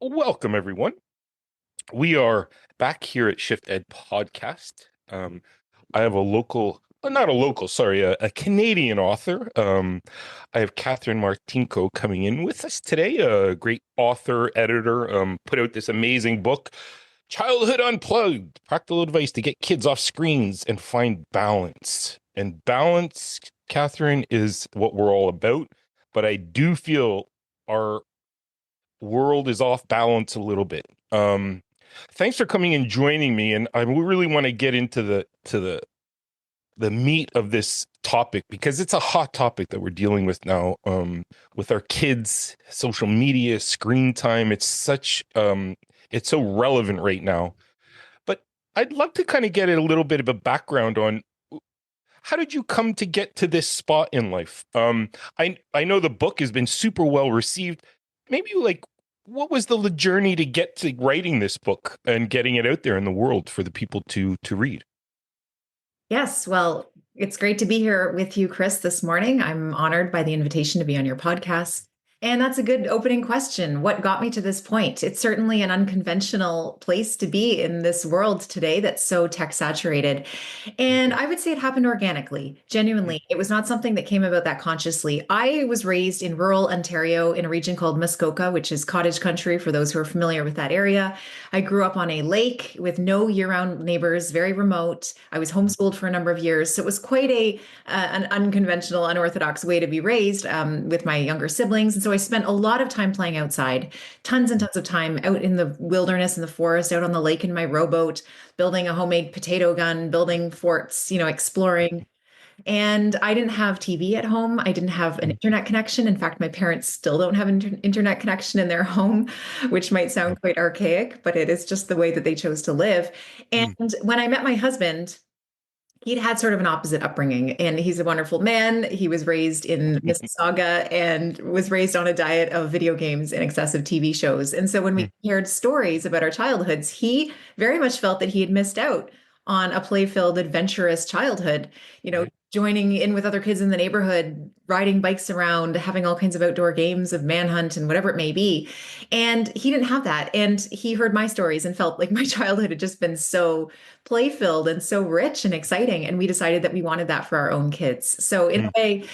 Welcome, everyone. We are back here at ShiftED podcast. I have a Canadian author. I have Katherine Martinko coming in with us today, a great author, editor, put out this amazing book, Childhood Unplugged, practical advice to get kids off screens and find balance. And balance, Katherine, is what we're all about. But I do feel our world is off balance a little bit. Thanks for coming and joining me, and I really want to get into the meat of this topic because it's a hot topic that we're dealing with now. With our kids, social media, screen time. It's so relevant right now. But I'd love to kind of get a little bit of a background on how did you come to get to this spot in life? I know the book has been super well received. Maybe what was the journey to get to writing this book and getting it out there in the world for the people to read? Yes, well, it's great to be here with you, Chris, this morning. I'm honored by the invitation to be on your podcast. And that's a good opening question. What got me to this point? It's certainly an unconventional place to be in this world today that's so tech saturated. And I would say it happened organically, genuinely. It was not something that came about that consciously. I was raised in rural Ontario in a region called Muskoka, which is cottage country for those who are familiar with that area. I grew up on a lake with no year-round neighbors, very remote. I was homeschooled for a number of years. So it was quite an unconventional, unorthodox way to be raised with my younger siblings. And so I spent a lot of time playing outside, tons and tons of time out in the wilderness, in the forest, out on the lake in my rowboat, building a homemade potato gun, building forts, exploring. And I didn't have TV at home. I didn't have an internet connection. In fact, my parents still don't have an internet connection in their home, which might sound quite archaic, but it is just the way that they chose to live. And when I met my husband, he'd had sort of an opposite upbringing, and he's a wonderful man. He was raised in Mississauga and was raised on a diet of video games and excessive TV shows. And so when we compared stories about our childhoods, he very much felt that he had missed out on a play-filled, adventurous childhood, joining in with other kids in the neighborhood, riding bikes around, having all kinds of outdoor games of manhunt and whatever it may be. And he didn't have that. And he heard my stories and felt like my childhood had just been so play-filled and so rich and exciting. And we decided that we wanted that for our own kids. So in a way,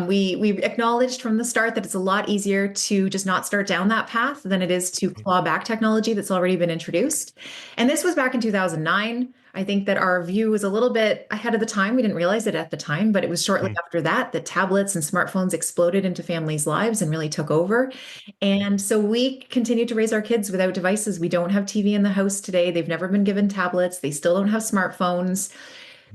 we acknowledged from the start that it's a lot easier to just not start down that path than it is to claw back technology that's already been introduced. And this was back in 2009. I think that our view was a little bit ahead of the time. We didn't realize it at the time, but it was shortly after that that tablets and smartphones exploded into families' lives and really took over. And so we continue to raise our kids without devices. We don't have TV in the house today. They've never been given tablets. They still don't have smartphones.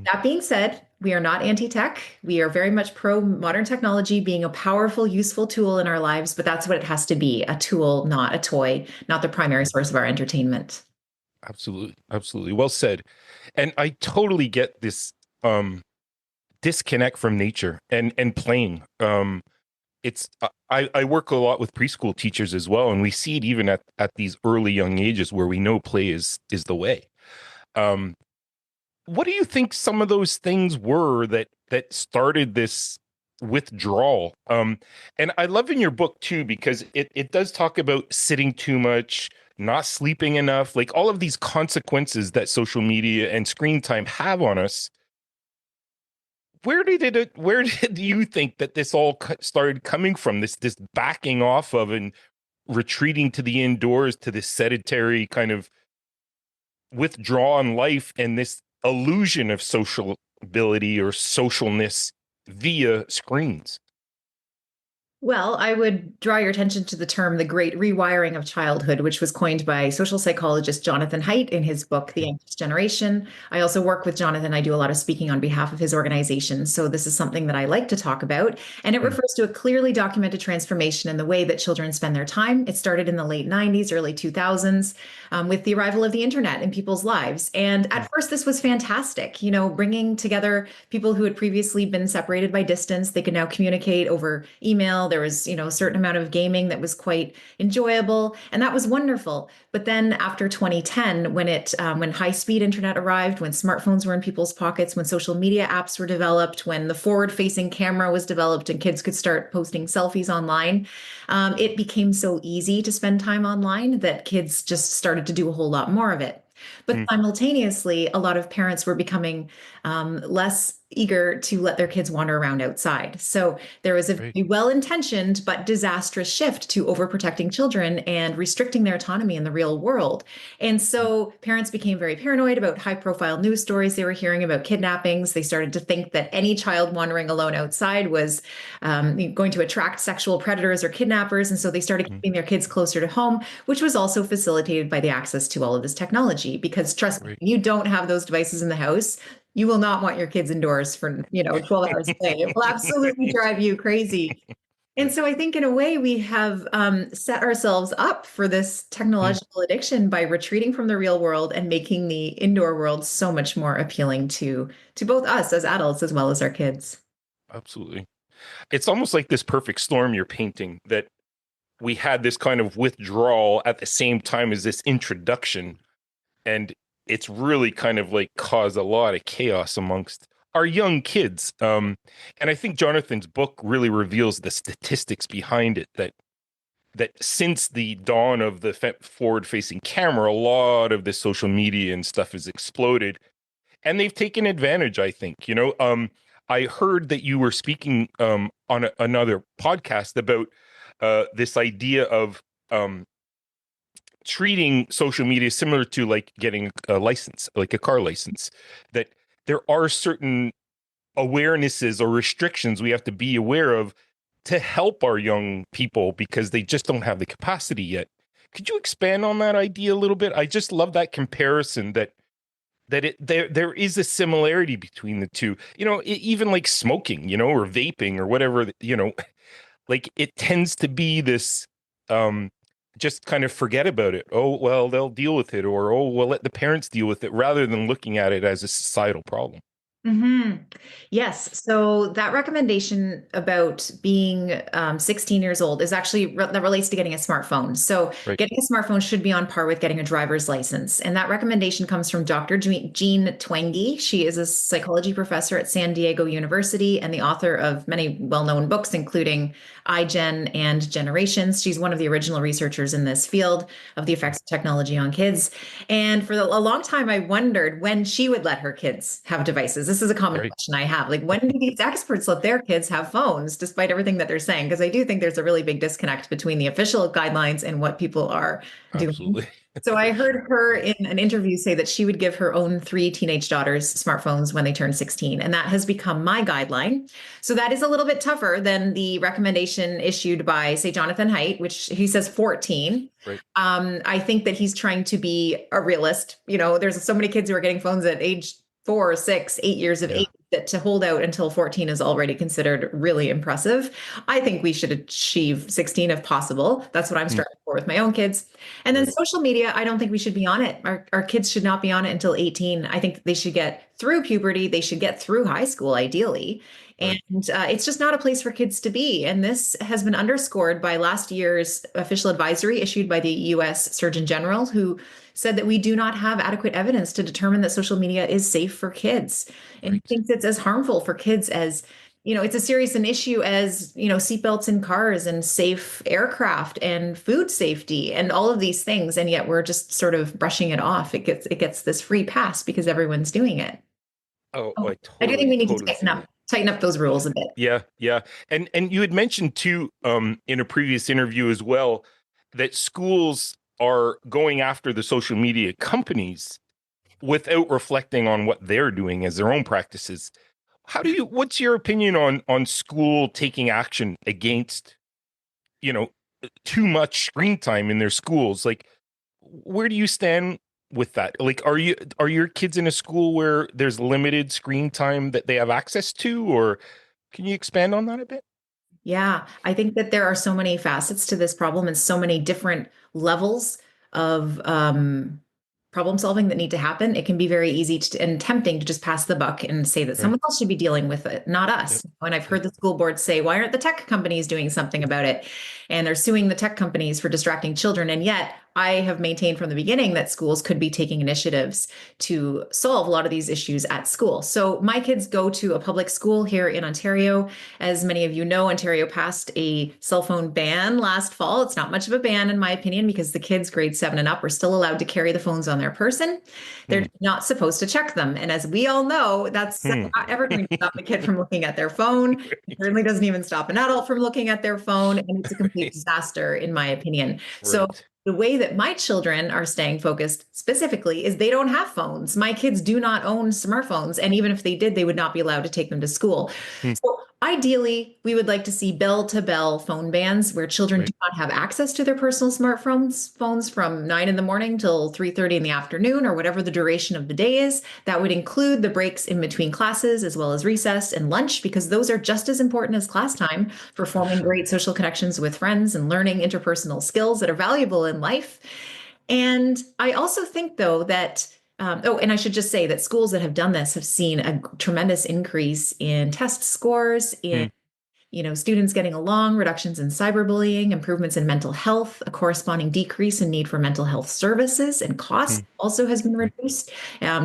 That being said, we are not anti-tech. We are very much pro modern technology being a powerful, useful tool in our lives, but that's what it has to be, a tool, not a toy, not the primary source of our entertainment. Absolutely. Absolutely. Well said. And I totally get this disconnect from nature and playing. I work a lot with preschool teachers as well, and we see it even at these early young ages where we know play is the way. What do you think some of those things were that started this withdrawal? And I love in your book too, because it does talk about sitting too much, not sleeping enough, like all of these consequences that social media and screen time have on us. Where did you think that this all started coming from? This backing off of and retreating to the indoors, to this sedentary kind of withdrawn life, and this illusion of sociability or socialness via screens? Well, I would draw your attention to the term the great rewiring of childhood, which was coined by social psychologist Jonathan Haidt in his book, The Anxious Generation. I also work with Jonathan. I do a lot of speaking on behalf of his organization. So this is something that I like to talk about. And it refers to a clearly documented transformation in the way that children spend their time. It started in the late 90s, early 2000s, with the arrival of the internet in people's lives. And at first, this was fantastic, bringing together people who had previously been separated by distance. They could now communicate over email. There was, a certain amount of gaming that was quite enjoyable, and that was wonderful. But then after 2010, when high-speed internet arrived, when smartphones were in people's pockets, when social media apps were developed, when the forward-facing camera was developed, and kids could start posting selfies online, it became so easy to spend time online that kids just started to do a whole lot more of it. But Mm, simultaneously, a lot of parents were becoming less eager to let their kids wander around outside. So there was a right. very well-intentioned but disastrous shift to overprotecting children and restricting their autonomy in the real world. And Mm, so parents became very paranoid about high-profile news stories they were hearing about kidnappings. They started to think that any child wandering alone outside was going to attract sexual predators or kidnappers. And so they started mm, keeping their kids closer to home, which was also facilitated by the access to all of this technology. Because trust me, right. you don't have those devices in the house, you will not want your kids indoors for, 12 hours a day. It will absolutely drive you crazy. And Right. so I think in a way we have set ourselves up for this Mm, technological addiction by retreating from the real world and making the indoor world so much more appealing to both us as adults as well as our kids. absolutely. It's almost like this perfect storm you're painting, that we had this kind of withdrawal at the same time as this introduction. And it's really kind of like caused a lot of chaos amongst our young kids. And I think Jonathan's book really reveals the statistics behind it, that since the dawn of the forward-facing camera, a lot of the social media and stuff has exploded, and they've taken advantage, I think. I heard that you were speaking on another podcast about this idea of treating social media similar to like getting a license, like a car license, that there are certain awarenesses or restrictions we have to be aware of to help our young people because they just don't have the capacity yet. Could you expand on that idea a little bit? I just love that comparison, that there is a similarity between the two. Even like smoking, or vaping or whatever, like it tends to be this just kind of forget about it. Oh, well, they'll deal with it, or oh, well, let the parents deal with it, rather than looking at it as a societal problem. hmm Yes. So that recommendation about being 16 years old is actually that relates to getting a smartphone. So Right. getting a smartphone should be on par with getting a driver's license. And that recommendation comes from Dr. Jean Twenge. She is a psychology professor at San Diego University and the author of many well-known books, including iGen and Generations. She's one of the original researchers in this field of the effects of technology on kids. And for a long time, I wondered when she would let her kids have devices. This is a common Right. question I have. Like, when do these experts let their kids have phones, despite everything that they're saying? Because I do think there's a really big disconnect between the official guidelines and what people are doing. Absolutely. So I heard her in an interview say that she would give her own three teenage daughters smartphones when they turn 16. And that has become my guideline. So that is a little bit tougher than the recommendation issued by, say, Jonathan Haidt, which he says 14. Right. I think that he's trying to be a realist. There's so many kids who are getting phones at age 4, 6, 8 years of Yeah. age that to hold out until 14 is already considered really impressive. I think we should achieve 16 if possible. That's what I'm Mm, striving for with my own kids. And then right. social media, I don't think we should be on it. Our kids should not be on it until 18. I think they should get through puberty. They should get through high school, ideally. And Right. it's just not a place for kids to be. And this has been underscored by last year's official advisory issued by the US Surgeon General, who said that we do not have adequate evidence to determine that social media is safe for kids. And he Right. thinks it's as harmful for kids as, it's as serious an issue as, seatbelts in cars and safe aircraft and food safety and all of these things. And yet we're just sort of brushing it off. It gets this free pass because everyone's doing it. Oh, Oh, I I do think totally, we need to totally see that. tighten up those rules a bit. Yeah, yeah. And you had mentioned too, in a previous interview as well, that schools are going after the social media companies without reflecting on what they're doing as their own practices. What's your opinion on school taking action against, you know, too much screen time in their schools? Like, where do you stand with that? Like, are your kids in a school where there's limited screen time that they have access to, or can you expand on that a bit? Yeah, I think that there are so many facets to this problem and so many different levels of problem solving that need to happen, it can be very easy and tempting to just pass the buck and say that Right. someone else should be dealing with it, not Yep. us. And I've Yep. heard the school boards say, why aren't the tech companies doing something about it? And they're suing the tech companies for distracting children. And yet, I have maintained from the beginning that schools could be taking initiatives to solve a lot of these issues at school. So my kids go to a public school here in Ontario. As many of you know, Ontario passed a cell phone ban last fall. It's not much of a ban, in my opinion, because the kids grade 7 and up are still allowed to carry the phones on their person. They're Hmm. not supposed to check them. And as we all know, that's Hmm. not ever going to stop a kid from looking at their phone. It certainly doesn't even stop an adult from looking at their phone. And it's a complete Right. disaster, in my opinion. So Right. the way that my children are staying focused specifically is they don't have phones. My kids do not own smartphones. And even if they did, they would not be allowed to take them to school. Hmm. So ideally, we would like to see bell to bell phone bans where children do Right. not have access to their personal phones from 9 in the morning till 3:30 in the afternoon or whatever the duration of the day is. That would include the breaks in between classes as well as recess and lunch, because those are just as important as class time for For forming sure. great social connections with friends and learning interpersonal skills that are valuable in life. And I also think, though, that and I should just say that schools that have done this have seen a tremendous increase in test scores, in Hmm. students getting along, reductions in cyberbullying, improvements in mental health, a corresponding decrease in need for mental health services, and Hmm. cost also has been Right. reduced.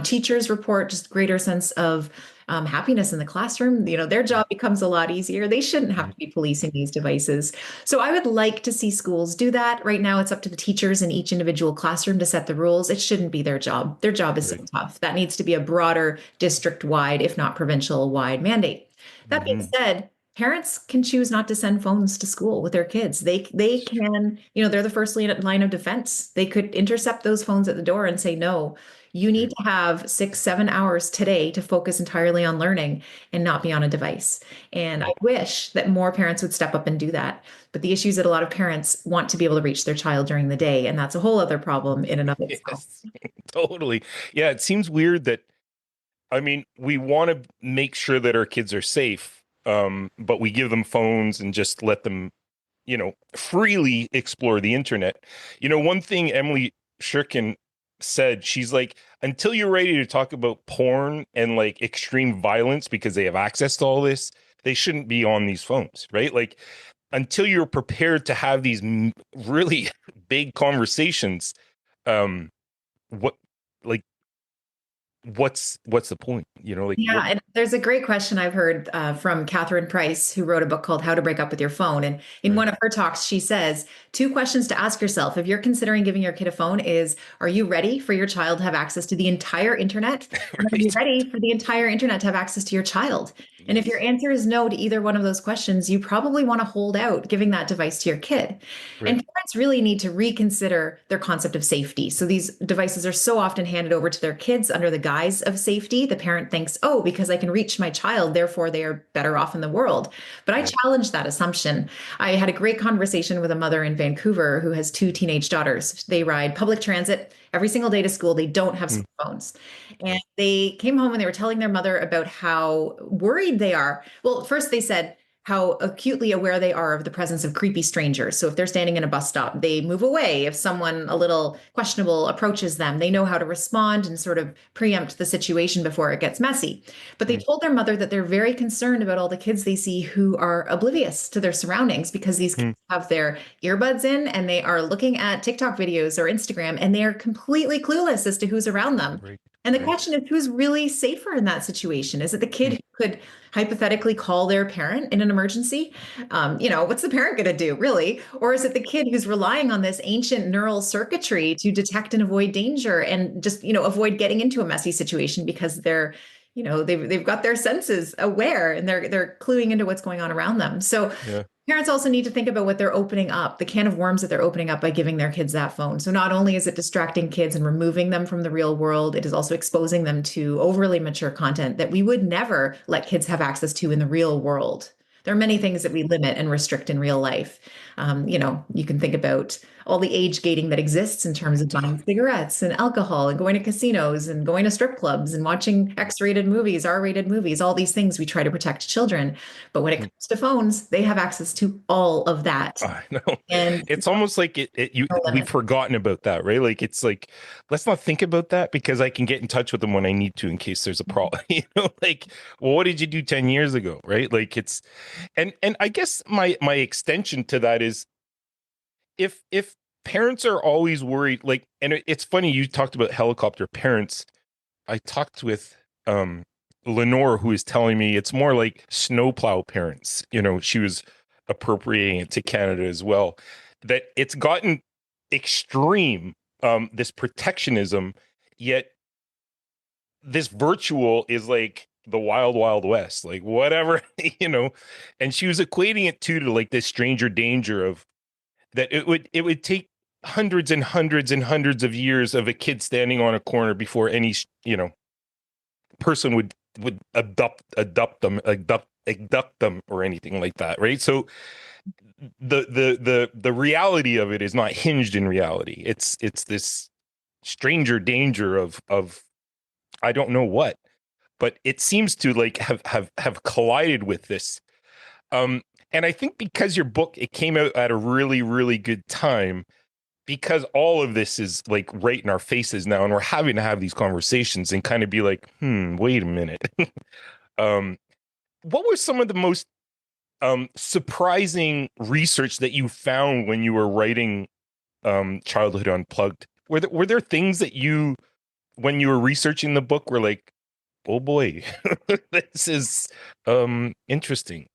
Teachers report just greater sense of happiness in the classroom. Their Hmm. job becomes a lot easier. They shouldn't have Right. to be policing these devices. So I would like to see schools do that. Right now, it's up to the teachers in each individual classroom to set the rules. It shouldn't be their job. Their job is so Right. tough. That needs to be a broader district-wide, if not provincial-wide mandate. That being Hmm. said, parents can choose not to send phones to school with their kids. They It's true. can, they're the first line of defense. They could intercept those phones at the door and say, no, you need Right. to have 6, 7 hours today to focus entirely on learning and not be on a device. And I Right. wish that more parents would step up and do that. But the issue is that a lot of parents want to be able to reach their child during the day, and that's a whole other problem in and of itself. Yes. Totally. Yeah. It seems weird that, I mean, we want to make sure that our kids are safe, but we give them phones and just let them, freely explore the internet. One thing Emily Shirkin said, she's like, until you're ready to talk about porn and like extreme violence because they have access to all this, they shouldn't be on these phones, right? Like, until you're prepared to have these really big conversations, um, what, like, what's the point? Like, Yeah, and there's a great question I've heard from Katherine Price, who wrote a book called How to Break Up with Your Phone. And in right, one of her talks, she says, two questions to ask yourself if you're considering giving your kid a phone is, are you ready for your child to have access to the entire internet? And are you right, ready for the entire internet to have access to your child? And if your yes, answer is no to either one of those questions, you probably want to hold out giving that device to your kid. And right, parents really need to reconsider their concept of safety. So these devices are so often handed over to their kids under the guise of safety. The parent thinks, oh, because I can reach my child, therefore they are better off in the world. But I right, challenge that assumption. I had a great conversation with a mother in Vancouver who has two teenage daughters. They ride public transit every single day to school. They don't have mm, smartphones. And right, they came home and they were telling their mother about how worried they are. Well, first they said, how acutely aware they are of the presence of creepy strangers. So if they're standing in a bus stop, they move away. If someone a little questionable approaches them, they know how to respond and sort of preempt the situation before it gets messy. But they mm, told their mother that they're very concerned about all the kids they see who are oblivious to their surroundings because these kids mm, have their earbuds in and they are looking at TikTok videos or Instagram and they are completely clueless as to who's around them. right, And the right, question is, who's really safer in that situation? Is it the kid mm, who could hypothetically call their parent in an emergency? What's the parent going to do, really? Or is it the kid who's relying on this ancient neural circuitry to detect and avoid danger and just, avoid getting into a messy situation because they've got their senses aware and they're cluing into what's going on around them. So yeah, parents also need to think about what they're opening up, the can of worms that they're opening up by giving their kids that phone. So not only is it distracting kids and removing them from the real world, it is also exposing them to overly mature content that we would never let kids have access to in the real world. There are many things that we limit and restrict in real life. You can think about all the age gating that exists in terms of buying cigarettes and alcohol and going to casinos and going to strip clubs and watching X-rated movies, R-rated movies, all these things we try to protect children. But when it Mm. comes to phones, they have access to all of that. I know. And It's almost like no we've limit. forgotten about that, right? Like it's like, let's not think about that because I can get in touch with them when I need to in case there's a problem. Like, well, what did you do 10 years ago? Right? Like it's and I guess my extension to that is if parents are always worried, like, and it's funny, you talked about helicopter parents. I talked with Lenore, who is telling me it's more like snowplow parents. She was appropriating it to Canada as well. That it's gotten extreme, this protectionism, yet this virtual is like the wild, wild west, like whatever, And she was equating it to like this stranger danger of that it would take hundreds and hundreds and hundreds of years of a kid standing on a corner before any person would abduct them or anything like that, right? So the reality of it is not hinged in reality. It's this stranger danger of I don't know what, but it seems to like have collided with this. And I think because your book, it came out at a really, really good time, because all of this is like right in our faces now, and we're having to have these conversations and kind of be like, wait a minute. um, what were some of the most surprising research that you found when you were writing Childhood Unplugged? Were there things that you, when you were researching the book, were like, oh boy, this is interesting?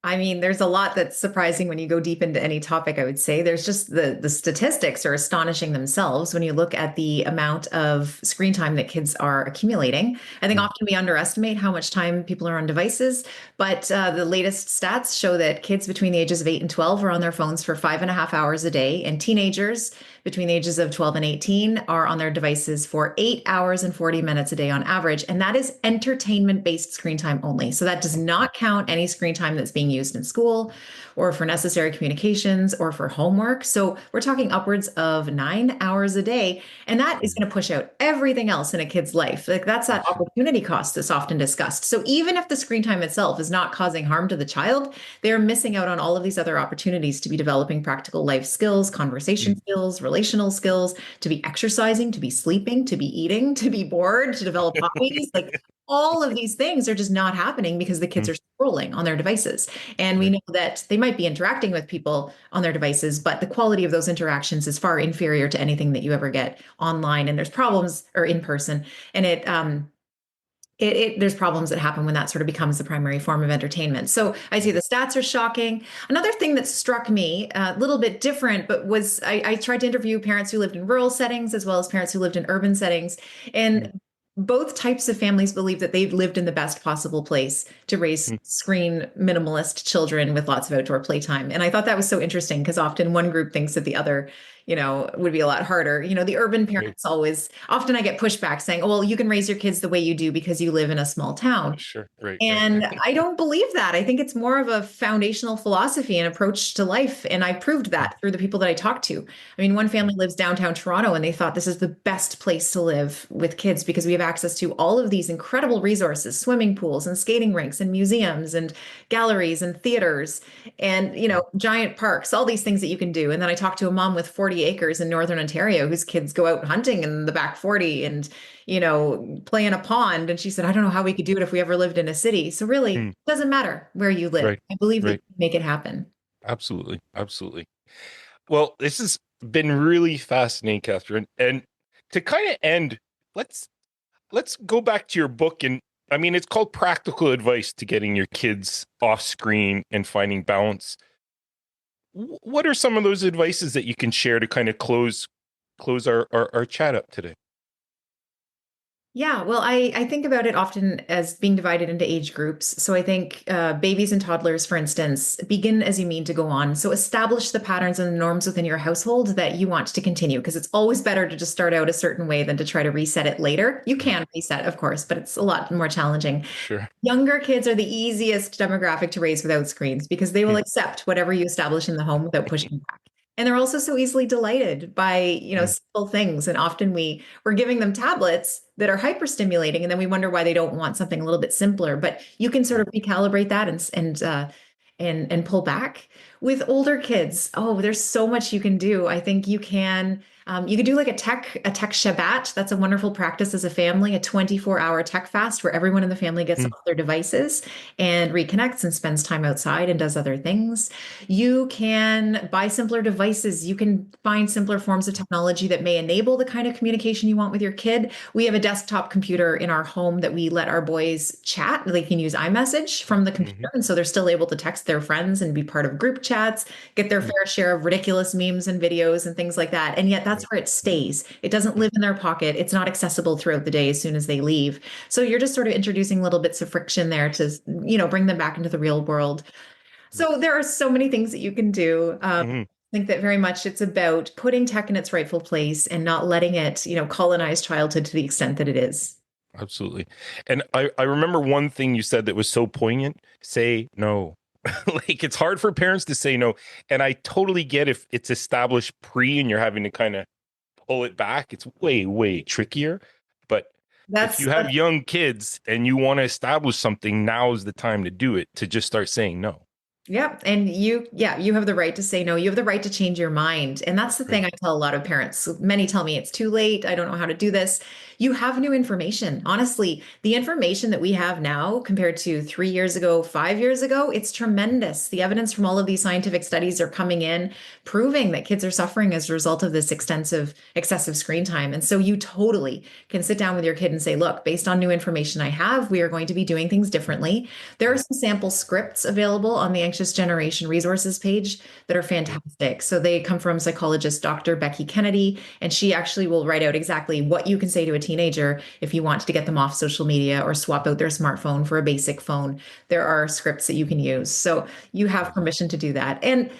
I mean, there's a lot that's surprising when you go deep into any topic, I would say. There's just the statistics are astonishing themselves when you look at the amount of screen time that kids are accumulating. I think Mm, often we underestimate how much time people are on devices, but the latest stats show that kids between the ages of 8 and 12 are on their phones for 5.5 hours a day, and teenagers between the ages of 12 and 18 are on their devices for 8 hours and 40 minutes a day on average. And that is entertainment-based screen time only. So that does not count any screen time that's being used in school or for necessary communications or for homework. So we're talking upwards of 9 hours a day. And that is mm, going to push out everything else in a kid's life. Like that's that sure. opportunity cost that's often discussed. So even if the screen time itself is not causing harm to the child, they're missing out on all of these other opportunities to be developing practical life skills, conversation Mm, skills, relational skills, to be exercising, to be sleeping, to be eating, to be bored, to develop hobbies. Like all of these things are just not happening because the kids mm, are scrolling on their devices. And we right. know that they might be interacting with people on their devices, but the quality of those interactions is far inferior to anything that you ever get online. And there's problems or in person. And there's problems that happen when that sort of becomes the primary form of entertainment. So I see the stats are shocking. Another thing that struck me, a little bit different, but was I tried to interview parents who lived in rural settings as well as parents who lived in urban settings. Mm, And both types of families believe that they've lived in the best possible place to raise mm, screen minimalist children with lots of outdoor playtime. And I thought that was so interesting because often one group thinks that the other would be a lot harder. The urban right. parents always, often I get pushback saying, oh, well, you can raise your kids the way you do because you live in a small town. Sure. Right. Right. And I don't believe that. I think it's more of a foundational philosophy and approach to life. And I proved Mm, that through the people that I talked to. I mean, one family right. lives downtown Toronto and they thought this is the best place to live with kids because we have access to all of these incredible resources, swimming pools and skating rinks and museums and galleries and theaters and, Mm, giant parks, all these things that you can do. And then I talked to a mom with 40 acres in Northern Ontario whose kids go out hunting in the back 40 and play in a pond. And she said, I don't know how we could do it if we ever lived in a city. So really, mm, it doesn't matter where you live. right. I believe that you Right. can make it happen. Absolutely. Absolutely. Well, this has been really fascinating, Catherine. And to kind of end, let's let's go back to your book. And I mean, it's called Practical Advice to Getting Your Kids Off Screen and Finding Balance. What are some of those advices that you can share to kind of close our chat up today? Yeah, well, I think about it often as being divided into age groups. So I think babies and toddlers, for instance, begin as you mean to go on. So establish the patterns and the norms within your household that you want to continue, because it's always better to just start out a certain way than to try to reset it later. You Right. can reset, of course, but it's a lot more challenging. Sure. Younger kids are the easiest demographic to raise without screens because they will Mm, accept whatever you establish in the home without pushing back. And they're also so easily delighted by, Mm, simple things. And often we're giving them tablets that are hyperstimulating, and then we wonder why they don't want something a little bit simpler. But you can sort mm, of recalibrate that and pull back. With older kids, oh, there's so much you can do. I think you can do like a tech Shabbat. That's a wonderful practice as a family, a 24-hour tech fast where everyone in the family gets mm, off their devices and reconnects and spends time outside and does other things. You can buy simpler devices. You can find simpler forms of technology that may enable the kind of communication you want with your kid. We have a desktop computer in our home that we let our boys chat. They can use iMessage from the computer. mhm, And so they're still able to text their friends and be part of group chats, get their mm, fair share of ridiculous memes and videos and things like that. And yet that's right, where it stays. It doesn't mm, live in their pocket. It's not accessible throughout the day as soon as they leave. So you're just sort of introducing little bits of friction there to, bring them back into the real world. right. So there are so many things that you can do. Mhm. I think that very much it's about putting tech in its rightful place and not letting it, colonize childhood to the extent that it is. Absolutely. And I remember one thing you said that was so poignant: say no. Like, it's hard for parents to say no. And I totally get if it's established pre and you're having to kind of pull it back. It's way, way trickier. But if That's you have young kids and you want to establish something, now is the time to do it, to just start saying no. Yep. And you have the right to say no. You have the right to change your mind. And that's the Right. thing I tell a lot of parents. Many tell me it's too late. I don't know how to do this. You have new information. Honestly, the information that we have now compared to 3 years ago, 5 years ago, it's tremendous. The evidence from all of these scientific studies are coming in, proving that kids are suffering as a result of this excessive screen time. And so you totally can sit down with your kid and say, look, based on new information I have, we are going to be doing things differently. There are Mm, some sample scripts available on the Anxious Generation resources page that are okay. fantastic. So they come from psychologist Dr. Becky Kennedy, and she actually will write out exactly what you can say to a teenager if you want to get them off social media or swap out their smartphone for a basic phone. There are scripts that you can use. So you have Amazing. permission to do that. And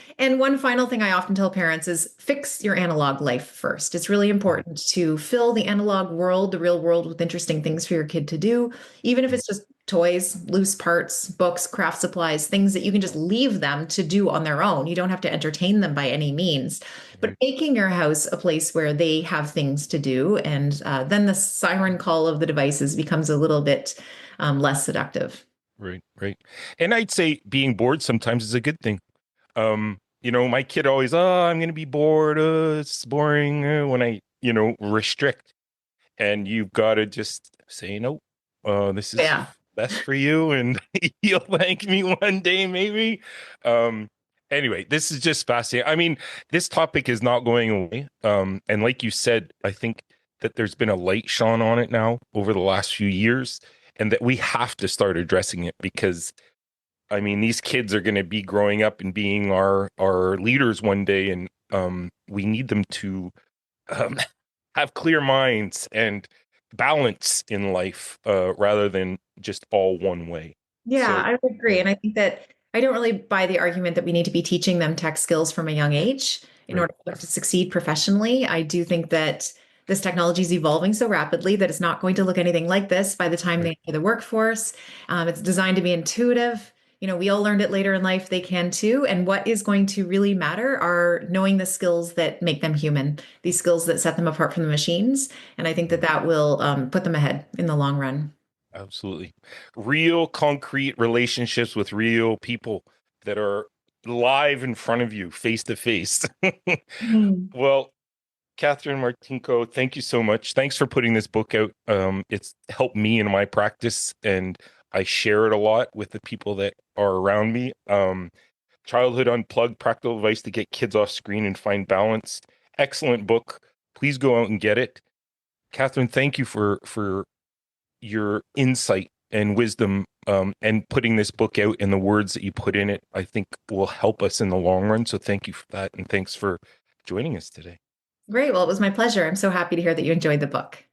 one final thing I often tell parents is fix your analog life first. It's really Mhm, important to fill the analog world, the real world, with interesting things for your kid to do, even if mhm, it's just toys, loose parts, books, craft supplies, things that you can just leave them to do on their own. You don't have to entertain them by any means, but right. making your house a place where they have things to do. And then the siren call of the devices becomes a little bit less seductive. Right. Right. And I'd say being bored sometimes is a good thing. My kid always, oh, I'm going to be bored. It's boring when I, restrict. And you've got to just say, no, this is Yeah. best for you. And you'll thank me one day, maybe. Um, anyway, this is just fascinating. I mean, this topic is not going away. And like you said, I think that there's been a light shone on it now over the last few years, and that we have to start addressing it because I mean, these kids are going to be growing up and being our leaders one day, and we need them to um, have clear minds and balance in life rather than just all one way. Yeah, So, I would agree. yeah, And I think that I don't really buy the argument that we need to be teaching them tech skills from a young age in right, order for them to succeed professionally. I do think that this technology is evolving so rapidly that it's not going to look anything like this by the time right, they enter the workforce. It's designed to be intuitive. We all learned it later in life. They can too. And what is going to really matter are knowing the skills that make them human, these skills that set them apart from the machines. And I think that right. that will put them ahead in the long run. Absolutely. Real concrete relationships with real people that are live in front of you, face to face. Well, Katherine Martinko, thank you so much. Thanks for putting this book out. It's helped me in my practice, and I share it a lot with the people that are around me. Childhood Unplugged, Practical Advice to Get Kids Off Screen and Find Balance. Excellent book. Please go out and get it. Katherine, thank you for your insight and wisdom, and putting this book out, and the words that you put in it, I think will help us in the long run. So thank you for that. And thanks for joining us today. Great. Well, it was my pleasure. I'm so happy to hear that you enjoyed the book.